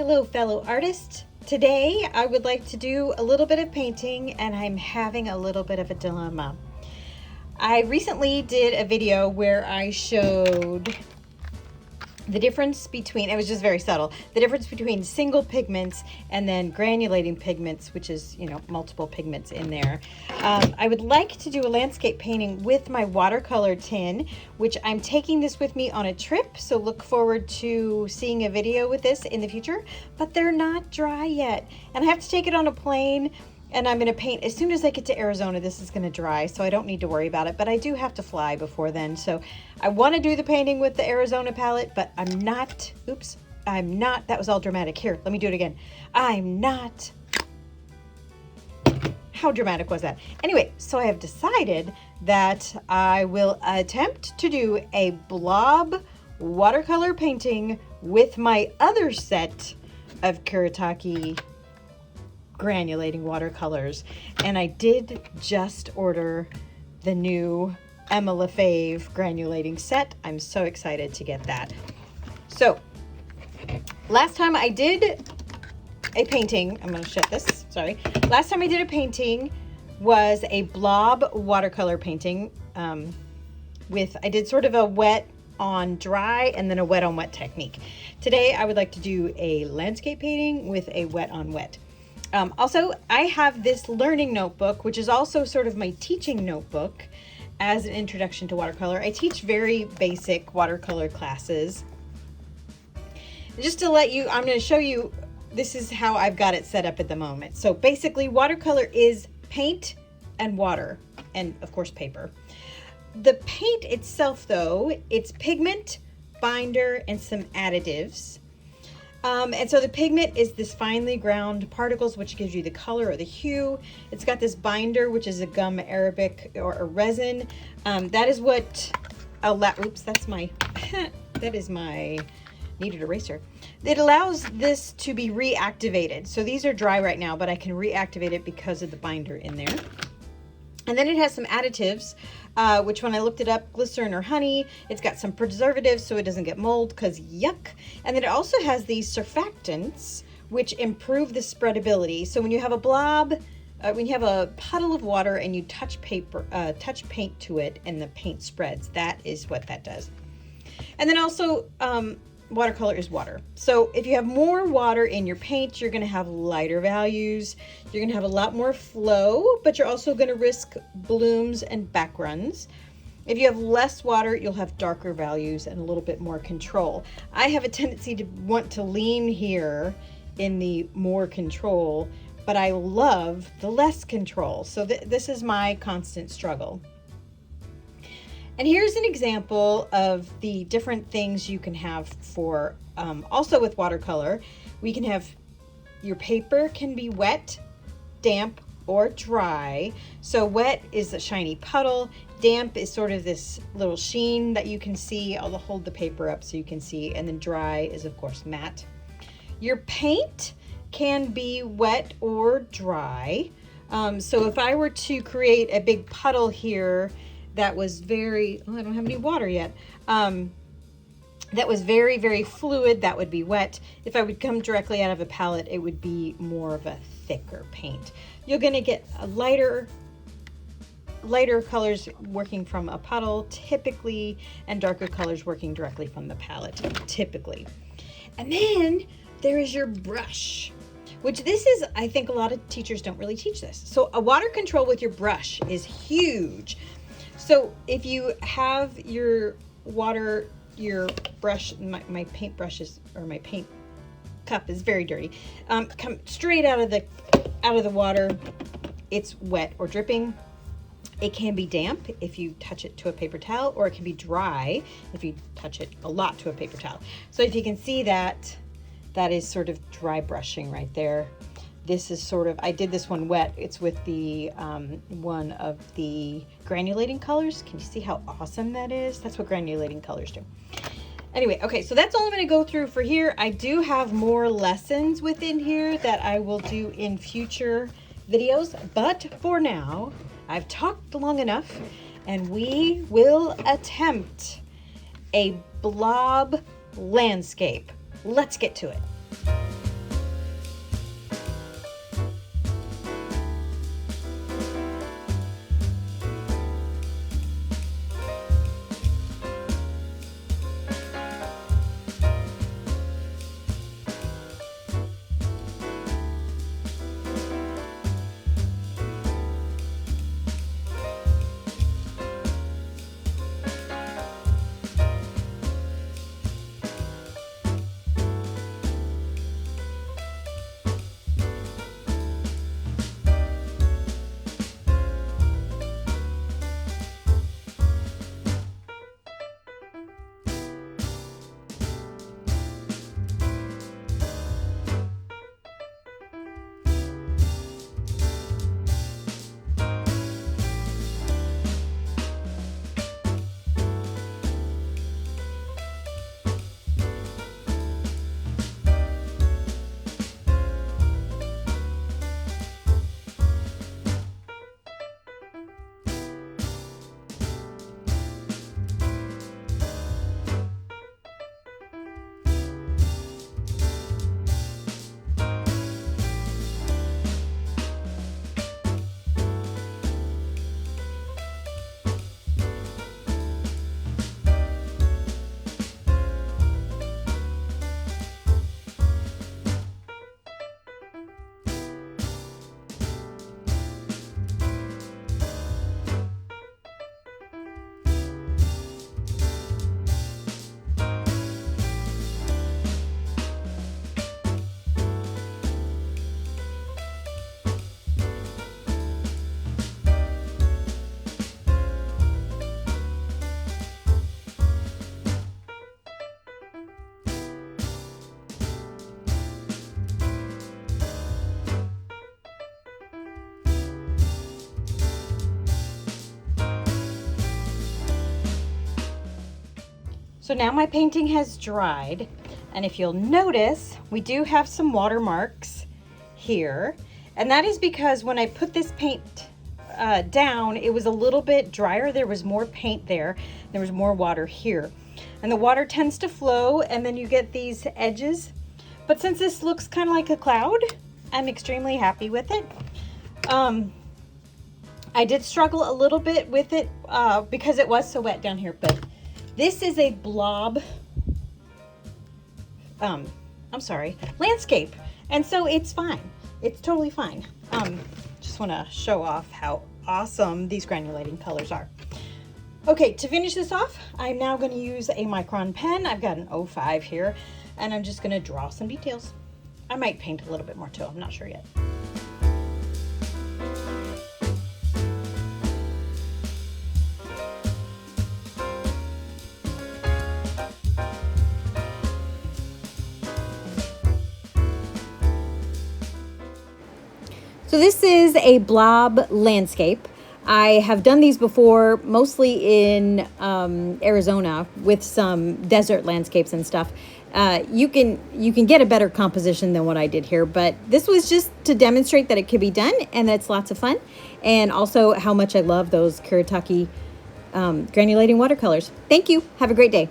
Hello, fellow artists. Today I would like to do a little bit of painting, and I'm having a little bit of a dilemma. I recently did a video where I showed the difference between, it was just very subtle, the difference between single pigments and then granulating pigments, which is, multiple pigments in there. I would like to do a landscape painting with my watercolor tin, which I'm taking this with me on a trip, so look forward to seeing a video with this in the future, but they're not dry yet. And I have to take it on a plane, and I'm going to paint as soon as I get to Arizona. This is going to dry, so I don't need to worry about it, but I do have to fly before then. So I want to do the painting with the Arizona palette, but I'm not, that was all dramatic. Here, let me do it again. How dramatic was that? Anyway, so I have decided that I will attempt to do a blob watercolor painting with my other set of Kuretake granulating watercolors, and I did just order the new Emma LaFave granulating set. I'm so excited to get that. So last time I did a painting, I'm going to shut this, sorry. Last time I did a painting was a blob watercolor painting I did sort of a wet on dry and then a wet on wet technique. Today I would like to do a landscape painting with a wet on wet. Also, I have this learning notebook, which is also sort of my teaching notebook as an introduction to watercolor. I teach very basic watercolor classes. Just to let you, I'm going to show you, this is how I've got it set up at the moment. So basically, watercolor is paint and water, and of course paper. The paint itself, though, it's pigment, binder, and some additives. And so the pigment is this finely ground particles, which gives you the color or the hue. It's got this binder, which is a gum arabic or a resin. That is what, that's my, that is my needed eraser. It allows this to be reactivated. So these are dry right now, but I can reactivate it because of the binder in there. And then it has some additives, which when I looked it up, glycerin or honey. It's got some preservatives so it doesn't get mold, because yuck. And then it also has these surfactants, which improve the spreadability. So when you have a blob, when you have a puddle of water and you touch paint to it and the paint spreads, that is what that does. And then also, watercolor is water. So if you have more water in your paint, you're going to have lighter values. You're going to have a lot more flow, but you're also going to risk blooms and backruns. If you have less water, you'll have darker values and a little bit more control. I have a tendency to want to lean here in the more control, but I love the less control. So this is my constant struggle. And here's an example of the different things you can have for, also with watercolor. We can have, your paper can be wet, damp, or dry. So wet is a shiny puddle. Damp is sort of this little sheen that you can see. I'll hold the paper up so you can see. And then dry is, of course, matte. Your paint can be wet or dry. So if I were to create a big puddle here, that was very, I don't have any water yet. That was very, very fluid. That would be wet. If I would come directly out of a palette, it would be more of a thicker paint. You're gonna get a lighter colors working from a puddle, typically, and darker colors working directly from the palette, typically. And then there is your brush, which this is, I think a lot of teachers don't really teach this. So a water control with your brush is huge. So if you have your brush, my paint brushes, or my paint cup is very dirty, come straight out of the water, it's wet or dripping. It can be damp if you touch it to a paper towel, or it can be dry if you touch it a lot to a paper towel. So if you can see that is sort of dry brushing right there. This is sort of, I did this one wet. It's with the one of the granulating colors. Can you see how awesome that is? That's what granulating colors do. Anyway, okay, so that's all I'm gonna go through for here. I do have more lessons within here that I will do in future videos, but for now, I've talked long enough, and we will attempt a blob landscape. Let's get to it. So now my painting has dried, and if you'll notice, we do have some watermarks here, and that is because when I put this paint down, it was a little bit drier. There was more paint there. There was more water here, and the water tends to flow, and then you get these edges. But since this looks kind of like a cloud, I'm extremely happy with it. I did struggle a little bit with it because it was so wet down here, but this is a blob, landscape. And so it's fine. It's totally fine. Just want to show off how awesome these granulating colors are. Okay, to finish this off, I'm now going to use a micron pen. I've got an 05 here, and I'm just going to draw some details. I might paint a little bit more too. I'm not sure yet. So this is a blob landscape. I have done these before, mostly in Arizona with some desert landscapes and stuff. You can get a better composition than what I did here, but this was just to demonstrate that it could be done and that it's lots of fun, and also how much I love those Kuretake granulating watercolors. Thank you. Have a great day.